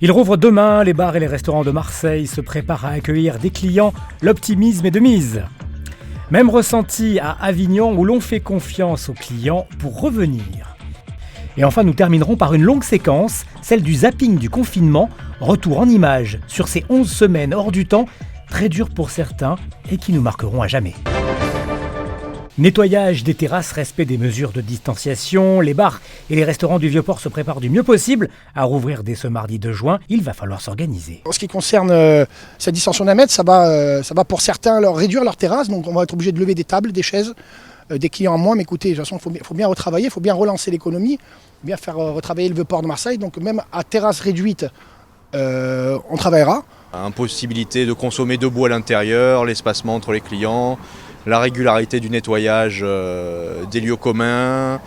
Il rouvre demain, les bars et les restaurants de Marseille se préparent à accueillir des clients, l'optimisme est de mise. Même ressenti à Avignon où l'on fait confiance aux clients pour revenir. Et enfin, nous terminerons par une longue séquence, celle du zapping du confinement, retour en images sur ces 11 semaines hors du temps, très dures pour certains et qui nous marqueront à jamais. Nettoyage des terrasses, respect des mesures de distanciation, les bars et les restaurants du Vieux-Port se préparent du mieux possible à rouvrir dès ce mardi 2 juin. Il va falloir s'organiser. En ce qui concerne cette distanciation d'un mètre, ça va pour certains leur réduire leur terrasse, donc on va être obligé de lever des tables, des chaises, des clients en moins, mais écoutez, de toute façon, il faut bien retravailler, il faut bien relancer l'économie, bien faire retravailler le Vieux-Port de Marseille, donc même à terrasse réduite, on travaillera. Impossibilité de consommer debout à l'intérieur, l'espacement entre les clients, la régularité du nettoyage des lieux communs,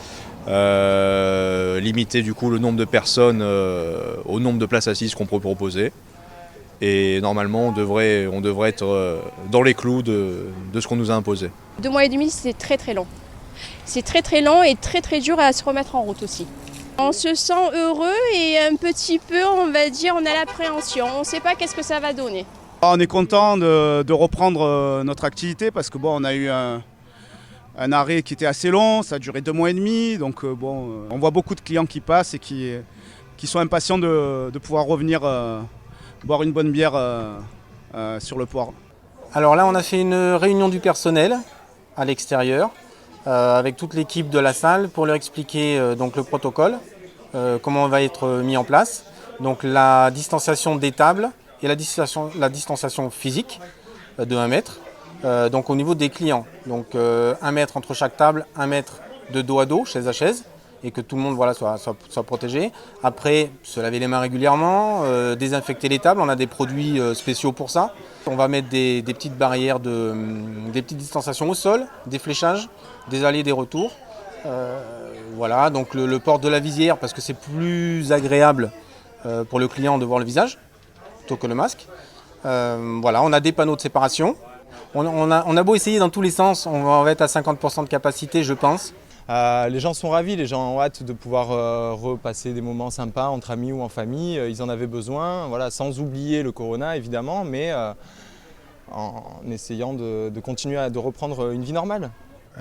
limiter du coup le nombre de personnes au nombre de places assises qu'on peut proposer. Et normalement on devrait être dans les clous de ce qu'on nous a imposé. 2 mois et demi, c'est très très long. C'est très très long et très très dur à se remettre en route aussi. On se sent heureux et un petit peu, on va dire, on a l'appréhension. On ne sait pas qu'est-ce que ça va donner. On est content de reprendre notre activité parce que on a eu un arrêt qui était assez long, ça a duré 2 mois et demi. Donc on voit beaucoup de clients qui passent et qui sont impatients de pouvoir revenir boire une bonne bière sur le port. Alors là, on a fait une réunion du personnel à l'extérieur avec toute l'équipe de la salle pour leur expliquer donc le protocole, comment on va être mis en place. Donc la distanciation des tables et la distanciation physique de 1 mètre, donc au niveau des clients. Donc 1 mètre entre chaque table, 1 mètre de dos à dos, chaise à chaise, et que tout le monde soit protégé. Après, se laver les mains régulièrement, désinfecter les tables, on a des produits spéciaux pour ça. On va mettre des petites barrières, des petites distanciations au sol, des fléchages, des allées, des retours. Voilà, donc le port de la visière, parce que c'est plus agréable pour le client de voir le visage, plutôt que le masque. Voilà, on a des panneaux de séparation. On a beau essayer dans tous les sens, on va être à 50% de capacité, je pense. Les gens sont ravis, les gens ont hâte de pouvoir repasser des moments sympas entre amis ou en famille. Ils en avaient besoin, voilà, sans oublier le corona évidemment, mais en essayant de continuer de reprendre une vie normale.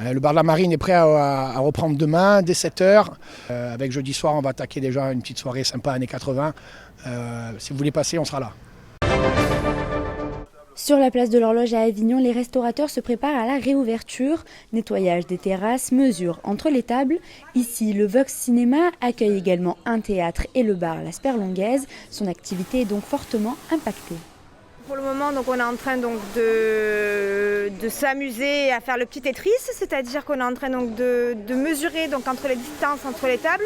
Le bar de la Marine est prêt à reprendre demain, dès 7h. Avec jeudi soir, on va attaquer déjà une petite soirée sympa années 80. Si vous voulez passer, on sera là. Sur la place de l'Horloge à Avignon, les restaurateurs se préparent à la réouverture. Nettoyage des terrasses, mesures entre les tables. Ici, le Vox Cinéma accueille également un théâtre et le bar La Sperlongaise. Son activité est donc fortement impactée. Pour le moment, donc, on est en train donc, de s'amuser à faire le petit Tetris, c'est-à-dire qu'on est en train donc, de mesurer donc, entre les distances entre les tables,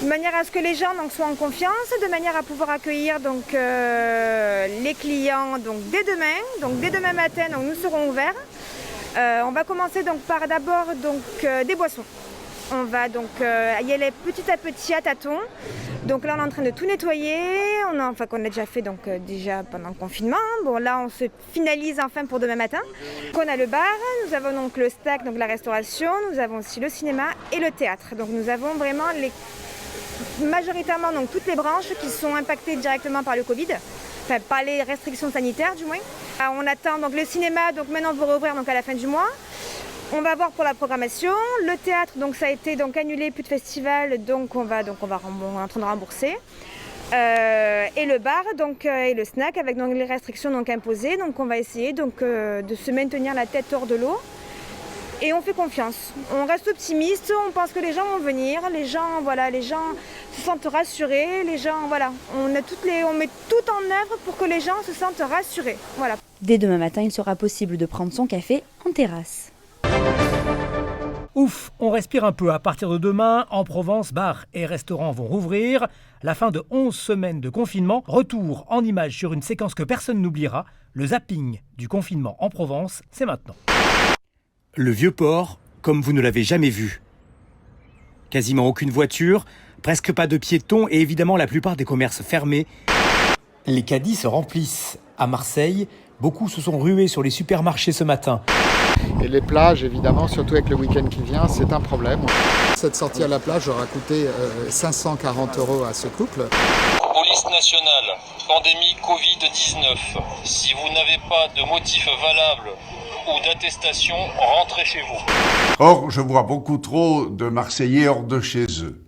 de manière à ce que les gens donc, soient en confiance, de manière à pouvoir accueillir donc, les clients donc, dès demain. Donc dès demain matin, donc, nous serons ouverts. On va commencer donc, par d'abord des boissons. On va donc y aller petit à petit à tâtons. Donc là, on est en train de tout nettoyer, qu'on a déjà fait donc, déjà pendant le confinement. Bon, là, on se finalise enfin pour demain matin. Donc, on a le bar, nous avons donc le stack, donc la restauration, nous avons aussi le cinéma et le théâtre. Donc nous avons vraiment majoritairement donc, toutes les branches qui sont impactées directement par le Covid, enfin par les restrictions sanitaires du moins. On attend donc le cinéma, donc maintenant pour rouvrir donc à la fin du mois. On va voir pour la programmation. Le théâtre, donc ça a été donc annulé, plus de festival, donc on est en train de rembourser. Et le bar donc, et le snack avec donc, les restrictions donc, imposées. Donc on va essayer donc, de se maintenir la tête hors de l'eau. Et on fait confiance. On reste optimiste, on pense que les gens vont venir, les gens se sentent rassurés, on met tout en œuvre pour que les gens se sentent rassurés. Voilà. Dès demain matin, il sera possible de prendre son café en terrasse. Ouf, on respire un peu. À partir de demain, en Provence, bars et restaurants vont rouvrir. La fin de 11 semaines de confinement. Retour en images sur une séquence que personne n'oubliera. Le zapping du confinement en Provence, c'est maintenant. Le Vieux-Port, comme vous ne l'avez jamais vu. Quasiment aucune voiture, presque pas de piétons et évidemment la plupart des commerces fermés. Les caddies se remplissent. À Marseille, beaucoup se sont rués sur les supermarchés ce matin. Et les plages, évidemment, surtout avec le week-end qui vient, c'est un problème. Cette sortie à la plage aura coûté 540 € à ce couple. Police police nationale, pandémie Covid-19. Si vous n'avez pas de motif valable ou d'attestation, rentrez chez vous. Or, je vois beaucoup trop de Marseillais hors de chez eux.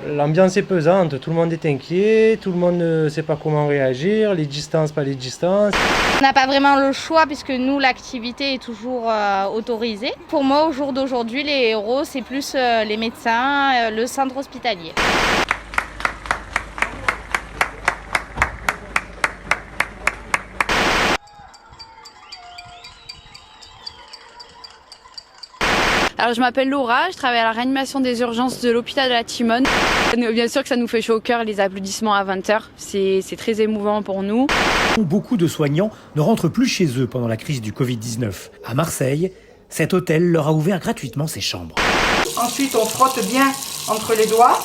L'ambiance est pesante, tout le monde est inquiet, tout le monde ne sait pas comment réagir, les distances, pas les distances. On n'a pas vraiment le choix puisque nous, l'activité est toujours autorisée. Pour moi, au jour d'aujourd'hui, les héros, c'est plus les médecins, le centre hospitalier. Alors je m'appelle Laura, je travaille à la réanimation des urgences de l'hôpital de la Timone. Bien sûr que ça nous fait chaud au cœur les applaudissements à 20h, c'est très émouvant pour nous. Beaucoup de soignants ne rentrent plus chez eux pendant la crise du Covid-19. À Marseille, cet hôtel leur a ouvert gratuitement ses chambres. Ensuite, on frotte bien entre les doigts.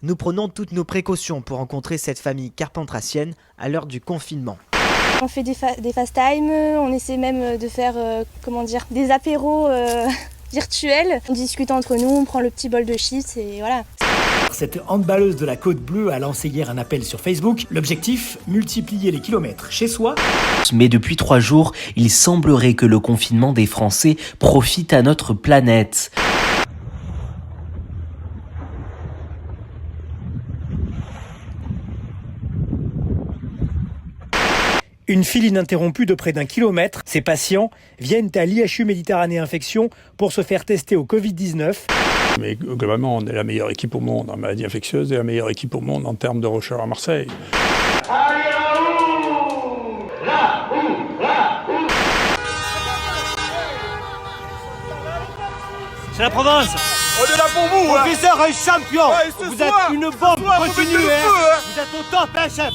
Nous prenons toutes nos précautions pour rencontrer cette famille carpentracienne à l'heure du confinement. On fait des fast time, on essaie même de faire des apéros virtuels. On discute entre nous, on prend le petit bol de chips et voilà. Cette handballeuse de la Côte Bleue a lancé hier un appel sur Facebook. L'objectif, multiplier les kilomètres chez soi. Mais depuis 3 jours, il semblerait que le confinement des Français profite à notre planète. Une file ininterrompue de près d'1 kilomètre. Ces patients viennent à l'IHU Méditerranée Infection pour se faire tester au Covid-19. Mais globalement, on est la meilleure équipe au monde en maladies infectieuses et la meilleure équipe au monde en termes de recherche à Marseille. C'est la Provence. On est là pour vous, hein. Professeur, un champion. Ouais, vous êtes une bombe, continuez, hein. Vous êtes au top, hein, chef.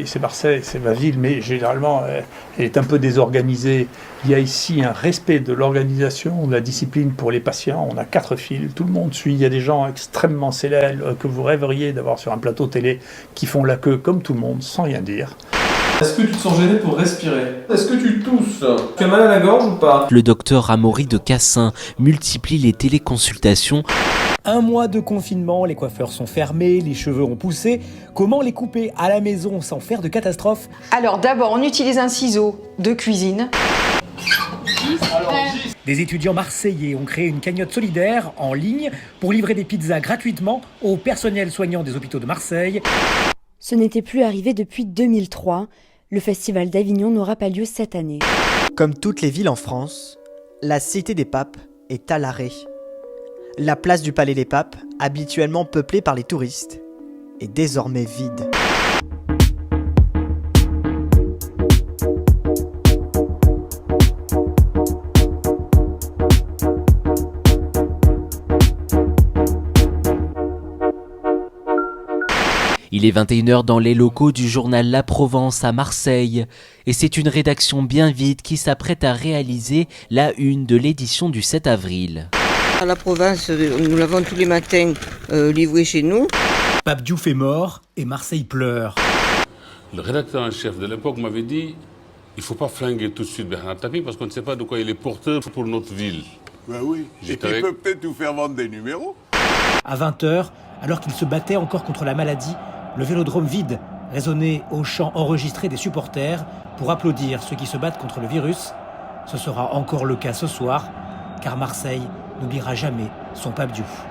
C'est Marseille, c'est ma ville, mais généralement, elle est un peu désorganisée. Il y a ici un respect de l'organisation, de la discipline pour les patients. On a 4 files, tout le monde suit. Il y a des gens extrêmement célèbres que vous rêveriez d'avoir sur un plateau télé qui font la queue comme tout le monde, sans rien dire. Est-ce que tu te sens gêné pour respirer? Est-ce que tu tousses? Tu as mal à la gorge ou pas? Le docteur Amaury de Cassin multiplie les téléconsultations. 1 mois de confinement, les coiffeurs sont fermés, les cheveux ont poussé. Comment les couper à la maison sans faire de catastrophe? Alors d'abord, on utilise un ciseau de cuisine. Des étudiants marseillais ont créé une cagnotte solidaire en ligne pour livrer des pizzas gratuitement au personnel soignant des hôpitaux de Marseille. Ce n'était plus arrivé depuis 2003. Le festival d'Avignon n'aura pas lieu cette année. Comme toutes les villes en France, la Cité des Papes est à l'arrêt. La place du Palais des Papes, habituellement peuplée par les touristes, est désormais vide. Il est 21h dans les locaux du journal La Provence à Marseille. Et c'est une rédaction bien vide qui s'apprête à réaliser la une de l'édition du 7 avril. À La Provence, nous l'avons tous les matins livré chez nous. Pape Diouf est mort et Marseille pleure. Le rédacteur en chef de l'époque m'avait dit il ne faut pas flinguer tout de suite Bernard Tapie parce qu'on ne sait pas de quoi il est porteur pour notre ville. Ben oui, et il peut peut-être nous faire vendre des numéros. À 20h, alors qu'il se battait encore contre la maladie, le vélodrome vide résonnait au chant enregistré des supporters pour applaudir ceux qui se battent contre le virus. Ce sera encore le cas ce soir, car Marseille n'oubliera jamais son Pape Diouf.